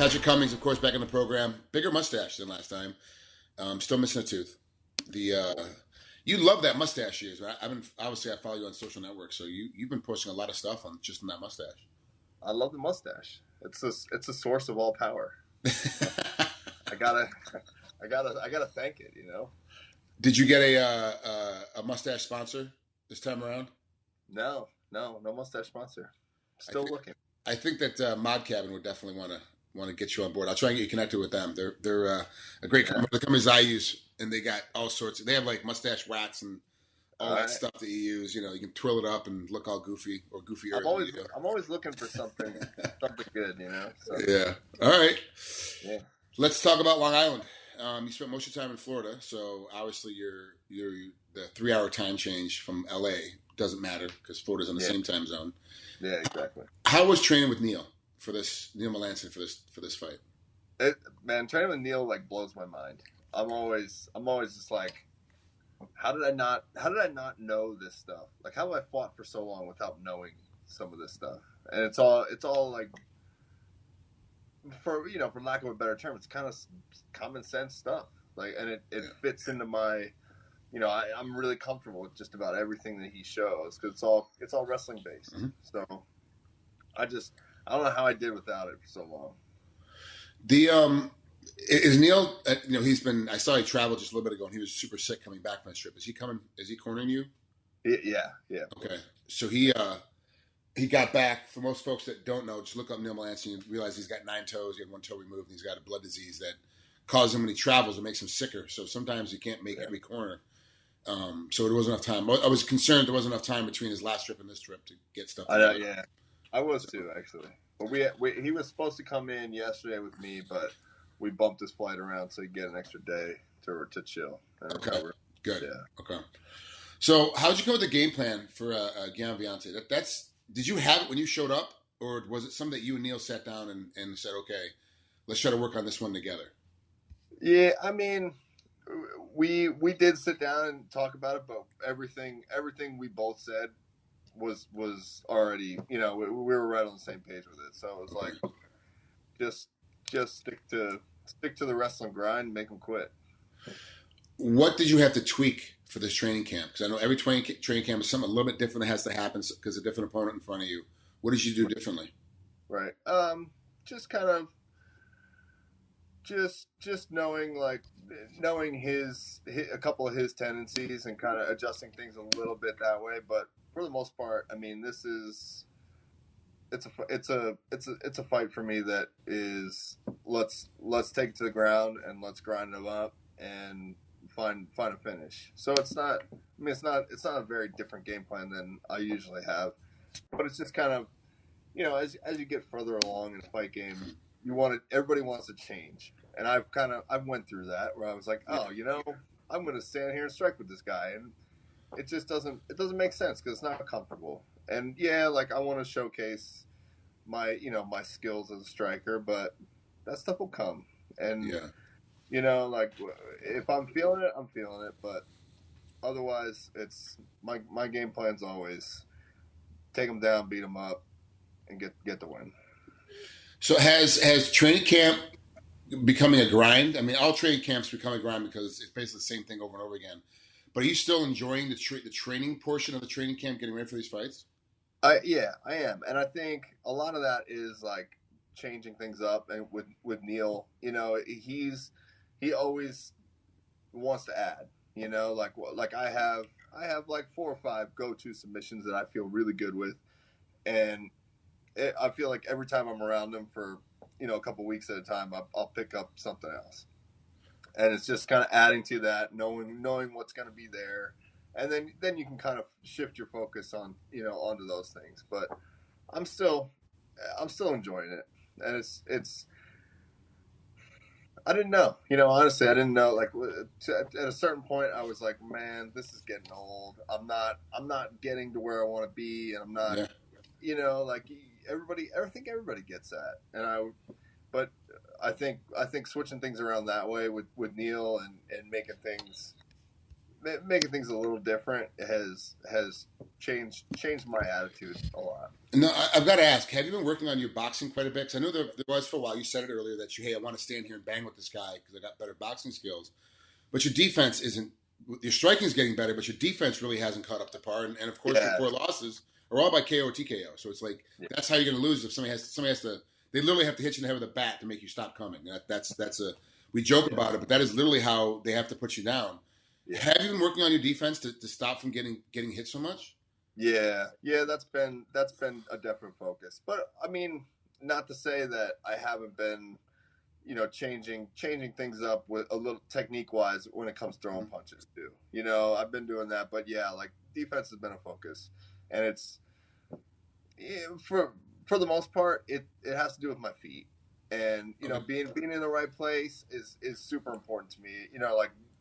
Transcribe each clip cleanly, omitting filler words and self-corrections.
Patrick Cummins, of course, back in the program. Bigger mustache than last time. Still missing a tooth. The You love that mustache, years. Right? I've been obviously I follow you on social networks, so you've been posting a lot of stuff on just on that mustache. I love the mustache. It's a source of all power. I gotta I gotta thank it. Did you get a mustache sponsor this time around? No mustache sponsor. I Still think looking. I think that Mod Cabin would definitely want to get you on board. I'll try and get you connected with them. They're a great Yeah. company. The companies I use, and they got all sorts. They have like mustache wax and all All that right. stuff that you use. You can twirl it up and look all goofy or goofier I'm than always you do. I'm always looking for something good. So Yeah. All right. yeah. Let's talk about Long Island. You spent most of your time in Florida, so obviously you're the 3 hour time change from LA doesn't matter because Florida's in the Yeah. same time zone. Yeah. Exactly. How was training with Neil Neil Melanson for this fight? Man, training with Neil like blows my mind. I'm always just like, how did I not know this stuff? Like, how have I fought for so long without knowing some of this stuff? And it's all like, for lack of a better term, it's kind of common sense stuff. Like, and it fits into my, I'm really comfortable with just about everything that he shows because it's all wrestling based. Mhm. So I don't know how I did without it for so long. The is Neil? He's been. I saw he traveled just a little bit ago, and he was super sick coming back from his trip. Is he coming? Is he cornering you? Yeah. Okay, so he got back. For most folks that don't know, just look up Neil Melanson. You realize he's got 9 toes. He had 1 toe removed, and he's got a blood disease that causes him when he travels. It makes him sicker. So sometimes he can't make every corner. So there wasn't enough time. I was concerned there wasn't enough time between his last trip and this trip to get stuff I know, together. yeah. I was too, actually. But he was supposed to come in yesterday with me, but we bumped his flight around so he'd get an extra day to chill and Okay, recover. good. Yeah. Okay. So how'd you come with the game plan for Gian Viante? Did you have it when you showed up, or was it something that you and Neil sat down and said, okay, let's try to work on this one together? Yeah, I mean, we did sit down and talk about it, but everything we both said was already, we were right on the same page with it. So it was like, just stick to the wrestling grind and make them quit. What did you have to tweak for this training camp? Because I know every training camp is something a little bit different that has to happen because a different opponent in front of you. What did you do differently? Right. Just kind of just knowing his a couple of his tendencies and kind of adjusting things a little bit that way. But for the most part, I mean, it's a fight for me that is let's take it to the ground and let's grind them up and find a finish. So it's not. I mean, it's not a very different game plan than I usually have, but it's just kind of, as you get further along in the fight game, everybody wants to change, and I've went through that where I was like, oh, I'm going to stand here and strike with this guy, and it just doesn't make sense because it's not comfortable. And yeah, like I want to showcase my skills as a striker, but that stuff will come, and like if I'm feeling it, I'm feeling it, but otherwise, it's my game plan's always take them down, beat them up, and get the win. So has training camp becoming a grind? I mean, all training camps become a grind because it's basically the same thing over and over again. But are you still enjoying the training portion of the training camp, getting ready for these fights? Yeah, I am, and I think a lot of that is like changing things up. And with Neil, he always wants to add. Like I have like 4 or 5 go-to submissions that I feel really good with, and I feel like every time I'm around him for a couple weeks at a time, I'll pick up something else, and it's just kind of adding to that, knowing what's going to be there, and then you can kind of shift your focus on onto those things. But I'm still enjoying it, and it's I didn't know, honestly, I didn't know. Like at a certain point, I was like, man, this is getting old. I'm not getting to where I want to be, and I'm not, like I think everybody gets that, but I think switching things around that way with Neil and making things making things a little different has changed my attitude a lot. No, I've got to ask. Have you been working on your boxing quite a bit? Because I know there was for a while. You said it earlier that hey, I want to stand here and bang with this guy because I got better boxing skills. But your defense isn't. Your striking is getting better, but your defense really hasn't caught up to par. And of course, your 4 losses are all by KO or TKO. So it's like that's how you're going to lose if somebody has to. They literally have to hit you in the head with a bat to make you stop coming. That's a. We joke about it, but that is literally how they have to put you down. Yeah. Have you been working on your defense to stop from getting hit so much? Yeah, that's been a definite focus. But I mean, not to say that I haven't been, changing things up with a little technique wise when it comes to throwing punches too. I've been doing that, but yeah, like defense has been a focus, and it's for the most part it has to do with my feet, and being in the right place is super important to me.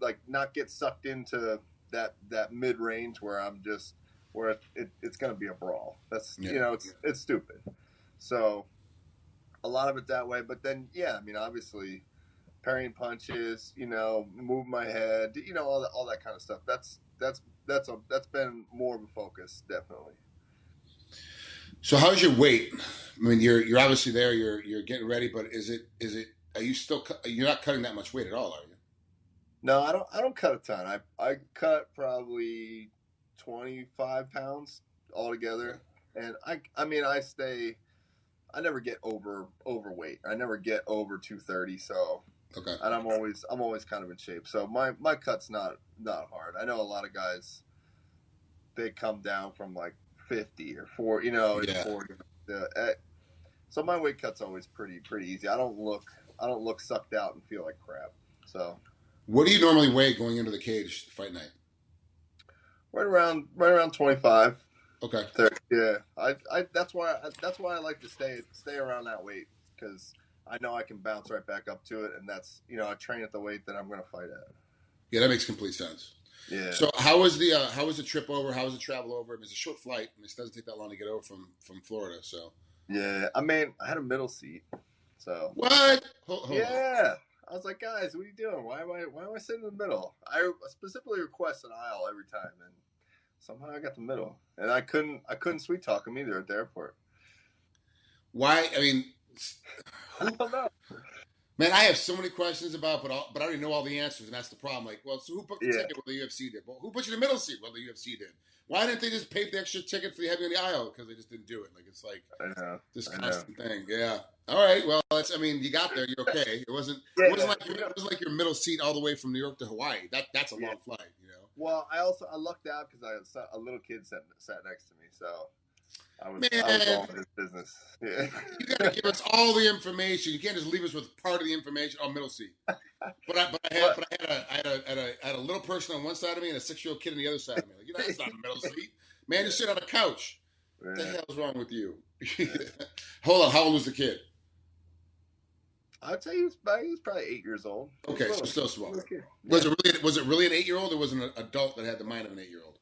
Like not get sucked into that mid range where it's going to be a brawl. That's it's stupid. So a lot of it that way. But then I mean obviously parrying punches, move my head, all that kind of stuff. That's been more of a focus, definitely. So how's your weight? I mean, you're obviously there. You're getting ready, but is it? Are you still? You're not cutting that much weight at all, are you? No, I don't cut a ton. I cut probably 25 pounds altogether, and I mean I never get overweight. I never get over 230. So okay, and I'm always kind of in shape. So my cut's not hard. I know a lot of guys, they come down from like 50 or 4, 40. So my weight cut's always pretty easy. I don't look sucked out and feel like crap. So. What do you normally weigh going into the cage fight night? Right around 25. Okay. 30. Yeah. I that's why I like to stay around that weight, because I know I can bounce right back up to it, and that's I train at the weight that I'm going to fight at. Yeah, that makes complete sense. Yeah. So how was the trip over? How was the travel over? It was a short flight, and it doesn't take that long to get over from Florida. So. Yeah, I mean, I had a middle seat. So. What? Hold yeah. On. I was like, guys, what are you doing? Why am I sitting in the middle? I specifically request an aisle every time, and somehow I got the middle, and I couldn't sweet talk him either at the airport. Why? I mean, I don't know. Man, I have so many questions about, but I already know all the answers, and that's the problem. Like, well, so who booked the ticket? Well, the UFC did. Well, who put you in the middle seat? Well, the UFC did. Why didn't they just pay for the extra ticket for the heavy on the aisle? Because they just didn't do it. Like, it's like this constant thing. Yeah. All right. Well, you got there. You're okay. It wasn't like your middle seat all the way from New York to Hawaii. That's a long flight. Well, I lucked out because a little kid sat next to me, so I was all in his business. Yeah. You got to give us all the information. You can't just leave us with part of the information. Oh, middle seat. But I had a little person on one side of me and a 6-year-old kid on the other side of me. Like, that's not a middle seat. Man, you sit on a couch. What the hell's wrong with you? Hold on. How old was the kid? I'd say he was probably 8 years old. Okay, so still small. Was it really an 8-year-old, or was it an adult that had the mind of an 8-year-old?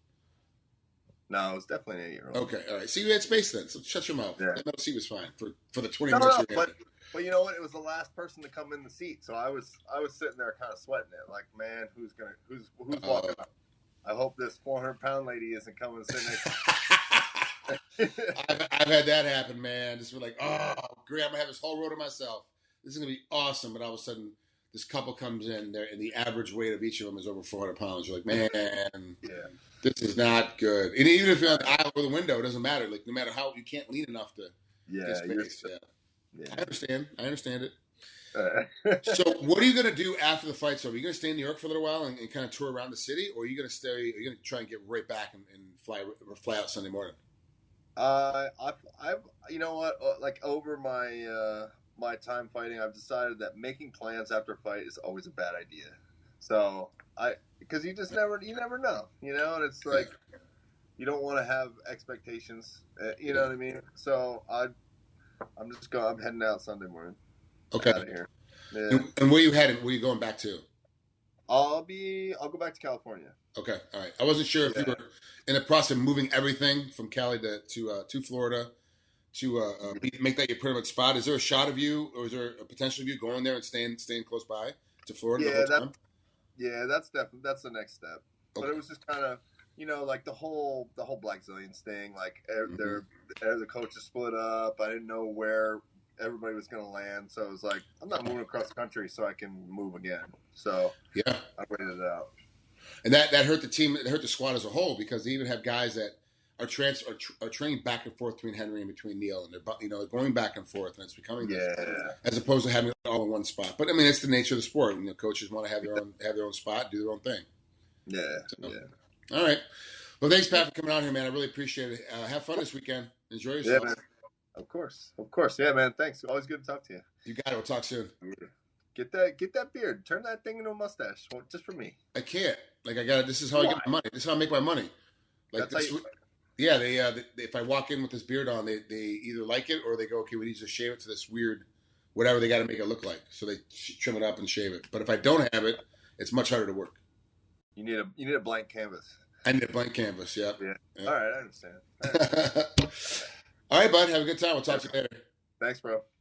No, it was definitely an 8-year-old. Okay, all right. See, you had space then, so shut your mouth. Yeah. That middle seat was fine for the 20 minutes. But you know what? It was the last person to come in the seat, so I was sitting there kind of sweating it, like, man, who's walking up? I hope this 400-pound lady isn't coming and sitting there. I've had that happen, man. Just be like, oh, great, I'm gonna have this whole row to myself. This is going to be awesome. But all of a sudden, this couple comes in there, and the average weight of each of them is over 400 pounds. You're like, man, this is not good. And even if you're on the aisle or the window, it doesn't matter. Like, no matter how, you can't lean enough to get space. Yeah. I understand it. So what are you going to do after the fight's over? Are you going to stay in New York for a little while and kind of tour around the city? Or are you going to try and get right back and fly out Sunday morning? You know what? Like, over my time fighting, I've decided that making plans after a fight is always a bad idea. So because you never know, and it's like, you don't want to have expectations, you know what I mean? So I'm heading out Sunday morning. Okay. Out of here. Yeah. And where are you heading? Where are you going back to? I'll go back to California. Okay. All right. I wasn't sure if you were in the process of moving everything from Cali to Florida to make that your permanent spot. Is there a shot of you, or is there a potential of you going there and staying close by to Florida the whole time? Yeah, that's the next step. but Okay. it was just kind of, like the whole Black Zillions thing. Like the coaches split up. I didn't know where everybody was going to land, so it was like, I'm not moving across the country so I can move again. So Yeah. I waited it out. And that hurt the team. It hurt the squad as a whole because they even have guys that are training back and forth between Henry and between Neal, and they're going back and forth, and it's becoming this, as opposed to having it all in one spot. But I mean, it's the nature of the sport. Coaches want to have their own spot, do their own thing. Yeah. So, Yeah. all right. Well, thanks, Pat, for coming out here, man. I really appreciate it. Have fun this weekend. Enjoy yourself. Yeah, man. Of course. Yeah, man. Thanks. Always good to talk to you. You got it. We'll talk soon. Get that beard. Turn that thing into a mustache, just for me. I can't. Like I got it. This is how I get my money. This is how I make my money. Like That's this. Yeah, they if I walk in with this beard on, they either like it or they go, okay, we need to shave it to this weird, whatever they got to make it look like. So they trim it up and shave it. But if I don't have it, it's much harder to work. You need a blank canvas. I need a blank canvas. Yeah. All right, I understand. All right, bud. Have a good time. We'll talk to you later. Thanks, bro.